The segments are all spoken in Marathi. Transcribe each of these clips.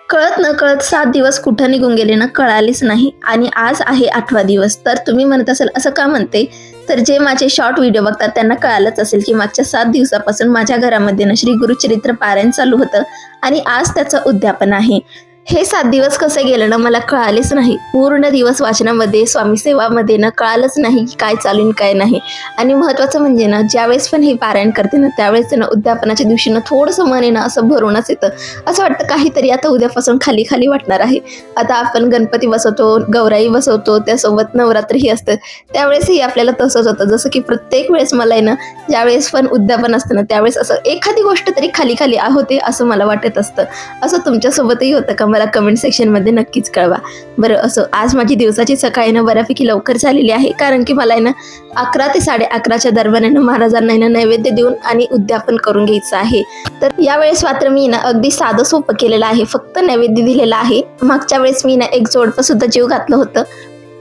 कळत नकळत 7 दिवस कुठं निघून गेले ना कळालेच नाही आणि आज आहे 8वा दिवस. तर तुम्ही म्हणत असाल असं का म्हणते? तर जे माझे शॉर्ट व्हिडिओ बघतात त्यांना कळालंच असेल की मागच्या 7 दिवसापासून माझ्या घरामध्ये ना श्री गुरुचरित्र पारायण चालू होतं आणि आज त्याचं उद्यापन आहे. हे 7 दिवस कसे गेले ना मला कळालेच नाही. पूर्ण दिवस वाचनामध्ये, स्वामी सेवामध्ये ना कळालंच नाही की काय चालू आणि काय नाही. आणि महत्त्वाचं म्हणजे ना ज्यावेळेस पण हे पारायण करते ना त्यावेळेस ना उद्यापनाच्या दिवशी ना थोडंसं मन आहे ना असं भरूनच येतं. असं वाटतं काहीतरी आता उद्यापासून खाली खाली वाटणार आहे. आता आपण गणपती बसवतो, गौराई बसवतो, त्यासोबत नवरात्रही असतं. त्यावेळेसही आपल्याला तसंच होतं. जसं की प्रत्येक वेळेस मला आहे ना ज्यावेळेस पण उद्यापन असतं ना त्यावेळेस असं एखादी गोष्ट तरी खाली खाली होते असं मला वाटत असतं. असं तुमच्यासोबतही होतं का? मला कमेंट सेक्शनमध्ये नक्कीच कळवा. बरं, असं आज माझी दिवसाची सकाळी ना बऱ्यापैकी लवकर झालेली आहे, कारण की मला आहे ना 11 ते 11:30च्या दरम्यान आहे ना महाराजांना आहे ना नैवेद्य देऊन आणि उद्यापन करून घ्यायचं आहे. तर यावेळेस मात्र मी ना अगदी साधं सोपं केलेलं आहे, फक्त नैवेद्य दिलेला आहे. मागच्या वेळेस मी ना एक जोडपं सुद्धा जीव घातलं होतं,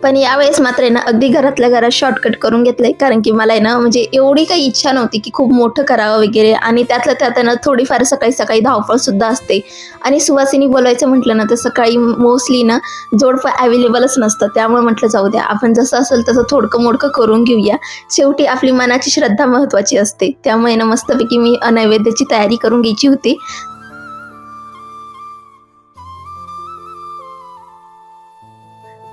पण यावेळेस मात्र आहे ना अगदी घरातल्या घरात शॉर्टकट करून घेतलंय, कारण की मला आहे ना म्हणजे एवढी काही इच्छा नव्हती की खूप मोठं करावं वगैरे. आणि त्यातल्या त्यात ना थोडीफार सकाळी सकाळी धावपळ सुद्धा असते आणि सुवासिनी बोलायचं म्हटलं ना तर सकाळी मोस्टली ना जोडपं अवेलेबलच नसतं. त्यामुळे म्हटलं जाऊ द्या, आपण जसं असेल तसं थोडकं मोडकं करून घेऊया. शेवटी आपली मनाची श्रद्धा महत्त्वाची असते. त्यामुळे ना मस्तपैकी मी नैवेद्याची तयारी करून घ्यायची होती.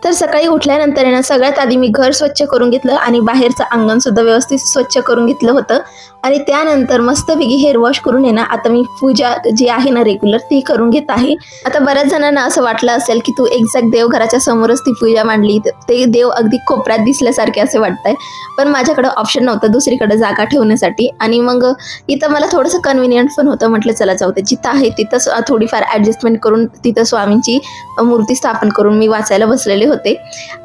तर सकाळी उठल्यानंतर आहे ना सगळ्यात आधी मी घर स्वच्छ करून घेतलं आणि बाहेरचं अंगण सुद्धा व्यवस्थित स्वच्छ करून घेतलं होतं. आणि त्यानंतर मस्तपैकी हेअर वॉश करून आहे ना आता मी पूजा जी आहे ना रेग्युलर ती करून घेत आहे. आता बऱ्याच जणांना असं वाटलं असेल की तू एक्झॅक्ट देवघराच्या समोरच ती पूजा मांडली, ते देव अगदी कोपऱ्यात दिसल्यासारखे असे वाटतंय. पण माझ्याकडे ऑप्शन नव्हतं दुसरीकडे जागा ठेवण्यासाठी, आणि मग इथं मला थोडंसं कन्व्हिनियंट पण होतं. म्हटलं चला जाऊ दे, जिथं आहे तिथं थोडीफार ॲडजस्टमेंट करून तिथं स्वामींची मूर्ती स्थापन करून मी वाचायला बसलेले होते.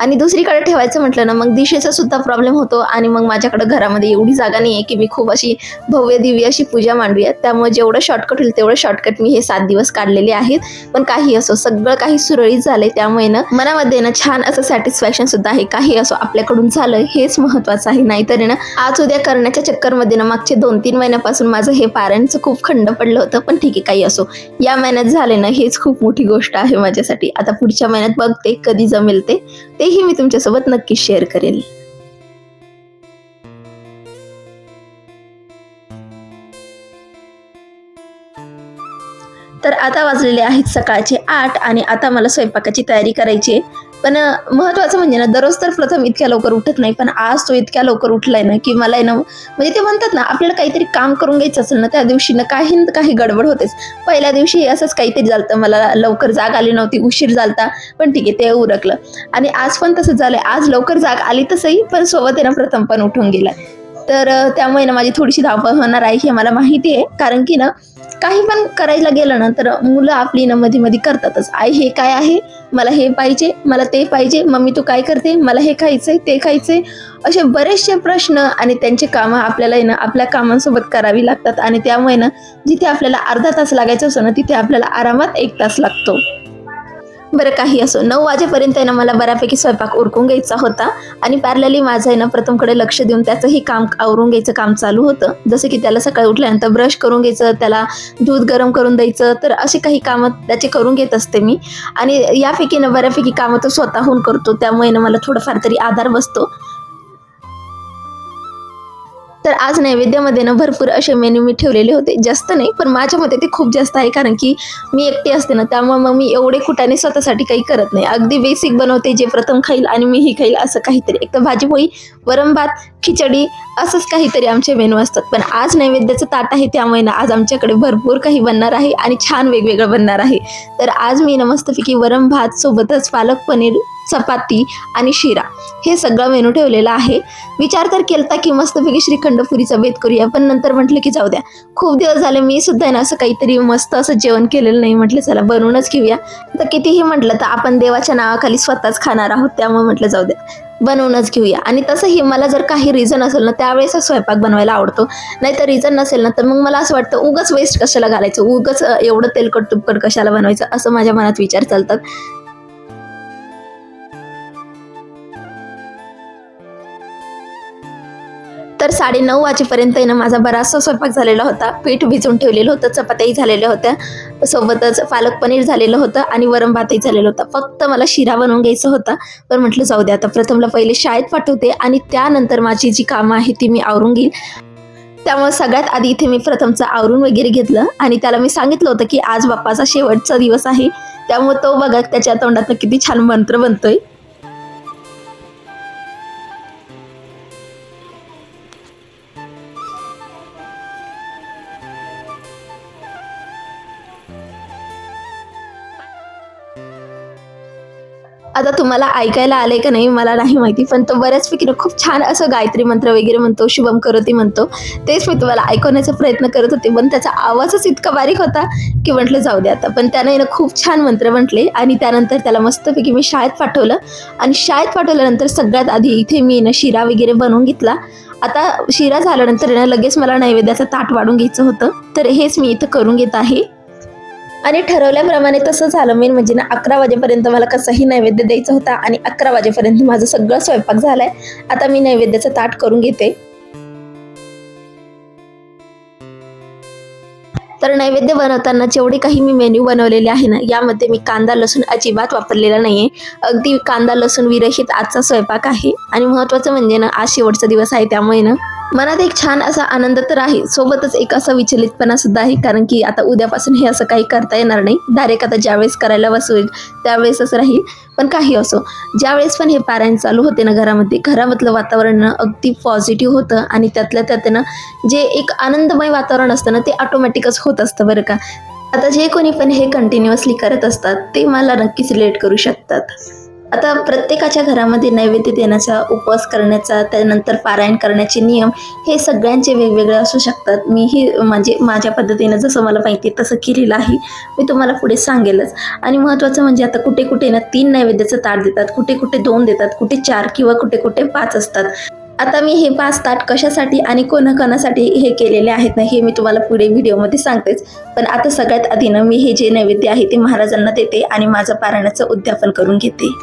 आणि दुसरीकडे ठेवायचं म्हटलं ना मग दिशेचा सुद्धा प्रॉब्लेम होतो, आणि मग माझ्याकडे घरामध्ये एवढी जागा नाही आहे की मी खूप अशी भव्य दिव्य अशी पूजा मांडूया. त्यामुळे जेवढं शॉर्टकट होईल तेवढं शॉर्टकट मी हे 7 दिवस काढलेले आहेत. पण काही असो, सगळं काही सुरळीत झालंय, त्यामुळे ना मनामध्ये ना छान असं सॅटिस्फॅक्शन सुद्धा आहे. काही असो आपल्याकडून झालं हेच महत्त्वाचं आहे. नाहीतर ना आज उद्या करण्याच्या चक्करमध्ये ना मागचे 2-3 महिन्यापासून माझं हे पारायणचं खूप खंड पडलं होतं. पण ठीक आहे, काही असो, या महिन्यात झाले ना हेच खूप मोठी गोष्ट आहे माझ्यासाठी. आता पुढच्या महिन्यात बघते कधी जमेल तेही मी तुमच्यासोबत नक्कीच शेअर करेल. तर आता वाजलेले आहेत सकाळचे 8 आणि आता मला स्वयंपाकाची तयारी करायची आहे. पण महत्त्वाचं म्हणजे ना दररोज तर प्रथम इतक्या लवकर उठत नाही, पण आज तो इतक्या लवकर उठलाय ना की मला आहे ना म्हणजे ते म्हणतात ना आपल्याला काहीतरी काम करून घ्यायचं असेल ना त्या दिवशी ना काही ना काही गडबड होतेच. पहिल्या दिवशी असंच काहीतरी झालं, मला लवकर जाग आली नव्हती, उशीर झालता, पण ठीक आहे ते उरकलं. आणि आज पण तसंच झालंय, आज लवकर जाग आली तसंही, पण सोबत आहे ना प्रथम पण उठून गेलाय. तर त्यामुळे ना माझी थोडीशी धावपळ होणार आहे हे मला माहिती आहे, कारण की ना काही पण करायला गेलं ना तर मुलं आपली ना मध्ये मध्ये करतातच. आई हे काय आहे, मला हे पाहिजे, मला ते पाहिजे, मम्मी तू काय करते, मला हे खायचंय ते खायचंय, असे बरेचसे प्रश्न आणि त्यांचे कामं आपल्याला ना आपल्या कामांसोबत करावी लागतात. आणि त्यामुळे ना जिथे आपल्याला अर्धा तास लागायचं असतं ना तिथे आपल्याला आरामात 1 तास लागतो. बरं, काही असो, 9 वाजेपर्यंत आहे ना मला बऱ्यापैकी स्वयंपाक उरकून घ्यायचा होता. आणि पॅरलली माझं आहे ना प्रथमकडे लक्ष देऊन त्याचंही काम आवरून घ्यायचं काम चालू होतं. जसं की त्याला सकाळी उठल्यानंतर ब्रश करून घ्यायचं, त्याला दूध गरम करून द्यायचं, तर अशी काही कामं त्याचे करून घेत असते मी. आणि यापैकी ना बऱ्यापैकी कामं तो स्वतःहून करतो, त्यामुळे ना मला थोडंफार तरी आधार बसतो. तर आज नैवेद्यामध्ये ना भरपूर असे मेनू मी ठेवलेले होते, जास्त नाही पण माझ्या मते ते खूप जास्त आहे, कारण की मी एकटी असते ना त्यामुळे मग मी एवढे कुटाने स्वतःसाठी काही करत नाही. अगदी बेसिक बनवते, जे प्रथम खाईल आणि मीही खाईल असं काहीतरी. एक तर भाजी पोळी, वरण भात, खिचडी, असंच काहीतरी आमचे मेनू असतात. पण आज नैवेद्याचं ताट आहे त्यामुळे ना आज आमच्याकडे भरपूर काही बनणार आहे आणि छान वेगवेगळं बनणार आहे. तर आज मी ना मस्तपैकी वरण भात सोबतच पालक पनीर, चपाती आणि शिरा हे सगळं मेनू ठेवलेला आहे. विचार तर केलता की मस्तपैकी श्रीखंड पुरीचा बेत करूया, पण नंतर म्हटलं की जाऊ द्या, खूप दिवस झाले मी सुद्धा ना असं काहीतरी मस्त असं जेवण केलेलं नाही. म्हटलं चला बनवूनच घेऊया. आता कितीही म्हटलं तर आपण देवाच्या नावाखाली स्वतःच खाणार आहोत, त्यामुळे म्हटलं जाऊ द्या बनवूनच घेऊया. आणि तसंही मला जर काही रिझन असेल ना त्यावेळेस स्वयंपाक बनवायला आवडतो, नाहीतर रिझन नसेल ना तर मग मला असं वाटतं उगाच वेस्ट कशाला घालायचं, उगाच एवढं तेलकट तुपकट कशाला बनवायचं, असं माझ्या मनात विचार चालतात. तर तर 9:30 वाजेपर्यंत ना माझा बराचसा स्वयंपाक झालेला होता. पीठ भिजवून ठेवलेलं होतं, चपात्याही झालेल्या होत्या, सोबतच पालक पनीर झालेलं होतं आणि वरण भातही झालेलं होतं. फक्त मला शिरा बनवून घ्यायचा होता. पण म्हटलं जाऊ दे, आता प्रथमला पहिले शाळेत पाठवते आणि त्यानंतर माझी जी कामं आहे ती मी आवरून घेईल. त्यामुळे सगळ्यात आधी इथे मी प्रथमचं आवरून वगैरे घेतलं आणि त्याला मी सांगितलं होतं की आज बाप्पाचा शेवटचा दिवस आहे, त्यामुळे तो बघा त्याच्या तोंडातनं किती छान मंत्र बनतोय. आता तुम्हाला ऐकायला आलंय का नाही मला नाही माहिती, पण तो बऱ्याचपैकी खूप छान असं गायत्री मंत्र वगैरे म्हणतो, शुभम करोती म्हणतो. तेच मी तुम्हाला ऐकवण्याचा प्रयत्न करत होते, पण त्याचा आवाजच इतका बारीक होता की म्हटलं जाऊ दे आता. पण त्याने खूप छान मंत्र म्हटले आणि त्यानंतर त्याला मस्तपैकी मी शाळेत पाठवलं आणि शाळेत पाठवल्यानंतर सगळ्यात आधी इथे मी शिरा वगैरे बनवून घेतला. आता शिरा झाल्यानंतर लगेच मला नैवेद्याचं ताट वाढून घ्यायचं होतं, तर हेच मी इथं करून घेत आहे. आणि ठरवल्याप्रमाणे तसं झालं. मेन म्हणजे 11 वाजेपर्यंत मला कसाही नैवेद्य द्यायचा होता आणि 11 वाजेपर्यंत माझं सगळं स्वयंपाक झालाय. आता मी नैवेद्याचं ताट करून घेते. तर नैवेद्य बनवताना जेवढे काही मी मेन्यू बनवलेले आहे ना, यामध्ये मी कांदा लसूण अजिबात वापरलेला नाहीये. अगदी कांदा लसूण विरहित आजचा स्वयंपाक आहे. आणि महत्त्वाचं म्हणजे आज शेवटचा दिवस आहे, त्यामुळे मनात एक छान असा आनंद तर आहे, सोबतच एक असा विचलितपणा सुद्धा आहे, कारण की आता उद्यापासून हे असं काही करता येणार नाही. डायरेक्ट आता ज्यावेळेस करायला बसवेल त्यावेळेसच राहील. पण काही असो, ज्यावेळेस पण हे पारायण चालू होते ना घरामधलं वातावरण अगदी पॉझिटिव्ह होतं आणि त्यातल्या त्यात जे एक आनंदमय वातावरण असतं ना, ते ऑटोमॅटिकच होत असतं बरं का. आता जे कोणी पण हे कंटिन्युअसली करत असतात ते मला नक्कीच रिलेट करू शकतात. आता प्रत्येकाच्या घरामध्ये नैवेद्य देण्याचा, उपवास करण्याचा, त्यानंतर पारायण करण्याचे नियम हे सगळ्यांचे वेगवेगळे असू शकतात. मीही म्हणजे माझ्या पद्धतीनं जसं मला माहिती आहे तसं केलेलं आहे. मी तुम्हाला पुढे सांगेलच. आणि महत्त्वाचं म्हणजे आता कुठे कुठे 3 नैवेद्याचं ताट देतात, कुठे कुठे 2 देतात, कुठे 4 किंवा कुठे कुठे 5 असतात. आता मी हे 5 ताट कशासाठी आणि कोणाकोणासाठी हे केलेले आहेत ना, हे मी तुम्हाला पुढे व्हिडिओमध्ये सांगतेच. पण आता सगळ्यात आधी मी हे जे नैवेद्य आहे ते महाराजांना देते आणि माझं पारायणाचं उद्यापन करून घेते.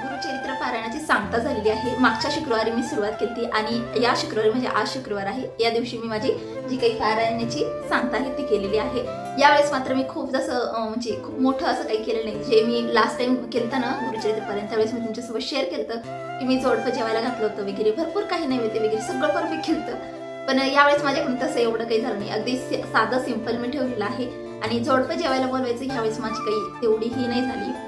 गुरुचरित्र पारायणाची सांगता झालेली आहे. मागच्या शुक्रवारी मी सुरुवात केली आणि या शुक्रवारी म्हणजे आज शुक्रवार आहे, या दिवशी मी माझी जी काही पारायणाची सांगता आहे ती केलेली आहे. यावेळेस मात्र मी खूप म्हणजे खूप मोठं असं काही केलं नाही. जे मी लास्ट टाइम केलं ना गुरुचरित्र पारायण, त्यावेळेस मी तुमच्यासोबत शेअर केलं की मी जोडपं जेवायला घातलं होतं वगैरे, भरपूर काही नैवेद्य वगैरे सगळं परफेक्ट केलं. पण यावेळेस माझ्याकडून तसं एवढं काही झालं नाही. अगदी साधं सिंपल मी ठेवलेलं आहे. आणि जोडपं जेवायला बोलवायचं ह्यावेळेस माझी काही तेवढीही नाही झाली,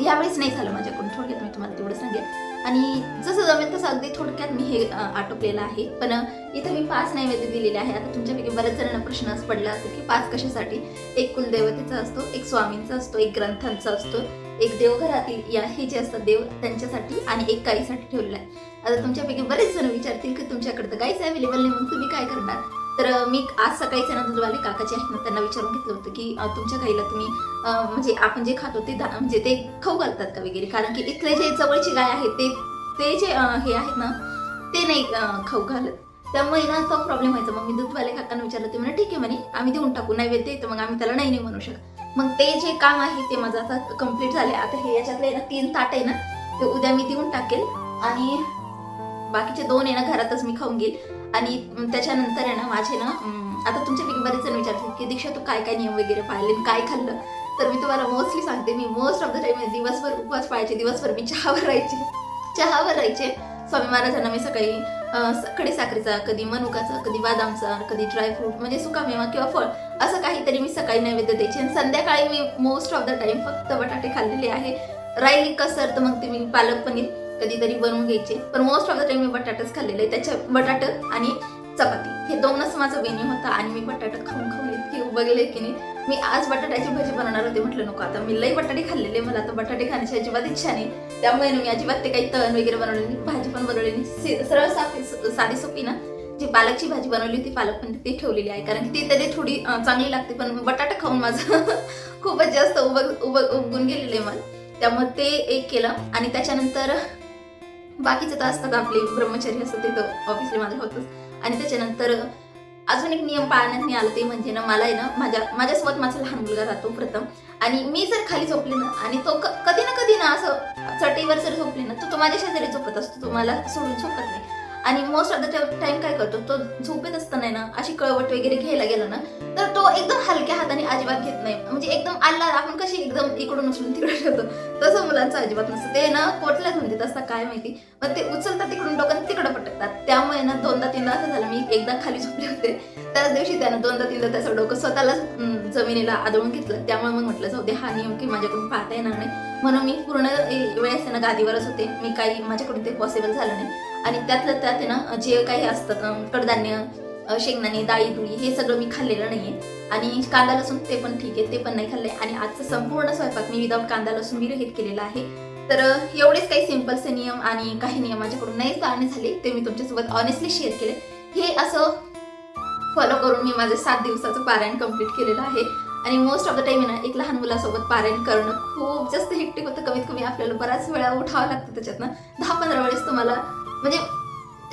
यावेळेस नाही झालं माझ्याकडून. थोडक्यात मी तुम्हाला तेवढं सांगेल आणि जसं जमेल तसं अगदी थोडक्यात मी हे आटोपलेलं आहे. पण इथं मी 5 नैवेद्य दिलेले आहे. आता तुमच्यापैकी बऱ्याच जणांना प्रश्न पडला असेल की 5 कशासाठी. एक कुलदेवतेचा असतो, एक स्वामींचा असतो, एक ग्रंथांचा असतो, एक देवघरातील हे जे असतात देव त्यांच्यासाठी आणि एक गाईसाठी ठेवलेला आहे. आता तुमच्यापैकी बरेच जण विचारतील की तुमच्याकडे तर गाईच अवेलेबल नाही, मग तुम्ही काय करणार. तर मी आज सकाळीच दूधवाले काकाचे आहेत ना, त्यांना विचारून घेतलं होतं की तुमच्या गाईला तुम्ही म्हणजे आपण जे खातो ते म्हणजे ते खाऊ घालतात का वगैरे, कारण की इथले जे जवळची गाय आहे ते जे हे आहेत ना ते नाही खाऊ घालत. त्यामुळे तो प्रॉब्लेम व्हायचा. मग मी दूधवाले काकांना विचारलं, ते म्हणे ठीक आहे म्हणे, आम्ही देऊन टाकू, नैवेद्य येतं, मग आम्ही त्याला नाही म्हणू शकत. मग ते जे काम आहे ते माझं आता कम्प्लीट झाले. आता हे याच्यातले 3 ताट आहे ना, ते उद्या मी देऊन टाकेल आणि बाकीचे 2 घरातच मी खाऊन घेईल. आणि त्याच्यानंतर माझे आता तुमच्यापैकी बरेच जण विचारतील की दीक्षा तू काय काय नियम वगैरे पाळले, काय खाल्लं. तर मी तुम्हाला मोस्टली सांगते, मी मोस्ट ऑफ द टाइम दिवसभर उपवास पाळायचे, दिवसभर मी चहावर राहायचे. स्वामी महाराजांना मी सकाळी खडी साखरेचा, कधी मनुकाचा, कधी बदामचा, कधी ड्रायफ्रूट म्हणजे सुकामेवा किंवा फळ असं काहीतरी मी सकाळी नैवेद्य द्यायचे. आणि संध्याकाळी मी मोस्ट ऑफ द टाइम फक्त बटाटे खाल्लेले आहे. राहिली कसर तर मग ते मी पालक पनीर कधीतरी बनवून घ्यायचे, पण मोस्ट ऑफ द टाइम मी बटाटाच खाल्लेले आहे. त्याच्या बटाटा आणि चपाती, हे दोनच माझं मेन्यू होता. आणि मी बटाटा खाऊन खाऊन इतकी उबगले की नाही. मी आज बटाट्याची भाजी बनवणार होते, म्हटलं नको आता, मी लई बटाटे खाल्लेले, मला आता बटाटे खाण्याची अजिबात इच्छा नाही. त्यामुळे मी अजिबात ते काही तळण वगैरे बनवले नाही, भाजी पण बनवली नाही. सरळ साधी सोपी ना जी पालकची भाजी बनवली होती, पालक पण ती ठेवलेली आहे, कारण की ती तरी थोडी चांगली लागते. पण बटाटा खाऊन माझं खूपच जास्त उबगून गेलेले मला. त्यामुळे ते एक केलं. आणि त्याच्यानंतर बाकीचे तर असतात आपले ब्रह्मचर्य असतं, ते तर ऑब्व्हियसली माझं होतंच. आणि त्याच्यानंतर अजून एक नियम पाळण्यात नाही आलं, ते म्हणजे ना मला आहे ना माझ्यासोबत माझा लहान मुलगा राहतो प्रथम. आणि मी जर खाली झोपले ना आणि तो कधी ना कधी ना असं चटईवर जर झोपले ना, तो माझ्या शेजारी झोपत असतो, तो मला सोडून झोपत नाही. आणि मोस्ट ऑफ द टाइम काय करतो, तो झोपेत असताना ना अशी कळवट वगैरे घ्यायला गेला ना, तर तो एकदम हलक्या हाताने अजिबात घेत नाही. म्हणजे एकदम आल्ला आपण कशी एकदम इकडून उचलून तिकडे ठेवतो, तसं मुलांचं अजिबात नसतं. ते ना पोटल्यात म्हणते तसं काय माहिती, मग ते उचलतात तिकडून डोक्यात तिकडं पटकतात. त्यामुळे ना 2दा-3दा असं झालं, मी एकदा खाली झोपले होते, त्याच दिवशी त्यानं 2दा-3दा त्याचं डोकं स्वतःला जमिनीला आदळून घेतलं. त्यामुळे मग म्हटलं जाऊ दे, हा नियम की माझ्याकडून पाहता येणार नाही, म्हणून मी पूर्ण वेळेस ना गादीवरच होते. मी काही माझ्याकडून ते पॉसिबल झालं नाही. आणि त्यातलं त्यात ना जे काही असतात कडधान्य, शेंगदाणे, डाळी दुळी, हे सगळं मी खाल्लेलं नाहीये. आणि कांदा लसूण ते पण ठीक आहे, ते पण नाही खाल्लंय. आणि आजचं संपूर्ण स्वयंपाक मी विदाऊट कांदा लसूण विरहित केलेला आहे. तर एवढेच काही सिम्पलचे नियम आणि काही नियम माझ्याकडून नाही पाळणे झाले, ते मी तुमच्यासोबत ऑनेस्टली शेअर केले. हे असं फॉलो करून मी माझे 7 दिवसाचं पारायण कम्प्लीट केलेलं आहे. आणि मोस्ट ऑफ द टाइम ना एक लहान मुलासोबत पारायण करणं खूप जास्त हेक्टिक होतं. कमीत कमी आपल्याला बऱ्याच वेळा उठावं लागतं त्याच्यातनं. 10-15 वेळेस तुम्हाला, म्हणजे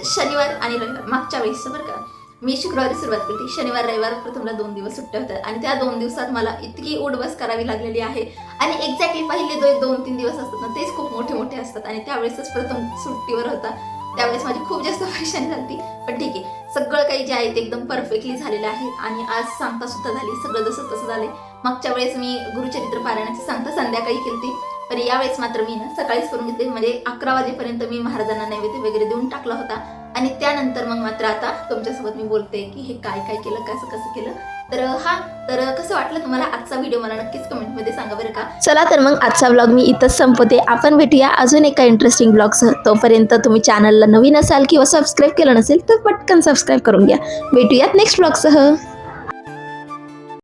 शनिवार आणि रविवार मागच्या वेळेस बरं का, मी शुक्रवारी सुरुवात केली, शनिवार रविवार प्रथमला 2 दिवस सुट्ट्या होत्या. आणि त्या 2 दिवसात मला इतकी उठबस करावी लागलेली आहे. आणि एक्झॅक्टली पहिले 2-3 दिवस असतात ना, तेच खूप मोठे मोठे असतात. आणि त्यावेळेसच प्रथम सुट्टीवर होता, त्यावेळेस माझी खूप जास्त परेशानी झाली. पण ठीक आहे, सगळं काही जे आहे ते एकदम परफेक्टली झालेलं आहे. आणि आज सांगता सुद्धा झाली, सगळं जसं तसं झालंय. मागच्या वेळेस मी गुरुचरित्र पारायणाची सांगता संध्याकाळी केली, पण यावेळेस मात्र मी ना सकाळीच करून घेतले. म्हणजे 11 वाजेपर्यंत मी महाराजांना नैवेद्य वगैरे देऊन टाकला होता. आणि त्यानंतर मग मात्र आता तुमच्यासोबत मी बोलते की हे काय काय केलं, कसं केलं. तर कसं वाटलं तुम्हाला आजचा व्हिडिओ, मला नक्कीच कमेंटमध्ये सांगा बरं का. चला तर मग आजचा व्लॉग मी इथंच संपवते. आपण भेटूया अजून एका इंटरेस्टिंग ब्लॉगसह. तोपर्यंत तुम्ही चॅनलला नवीन असाल किंवा सबस्क्राईब केलं नसेल तर पटकन सबस्क्राईब करून घ्या. भेटूयात नेक्स्ट ब्लॉगसह.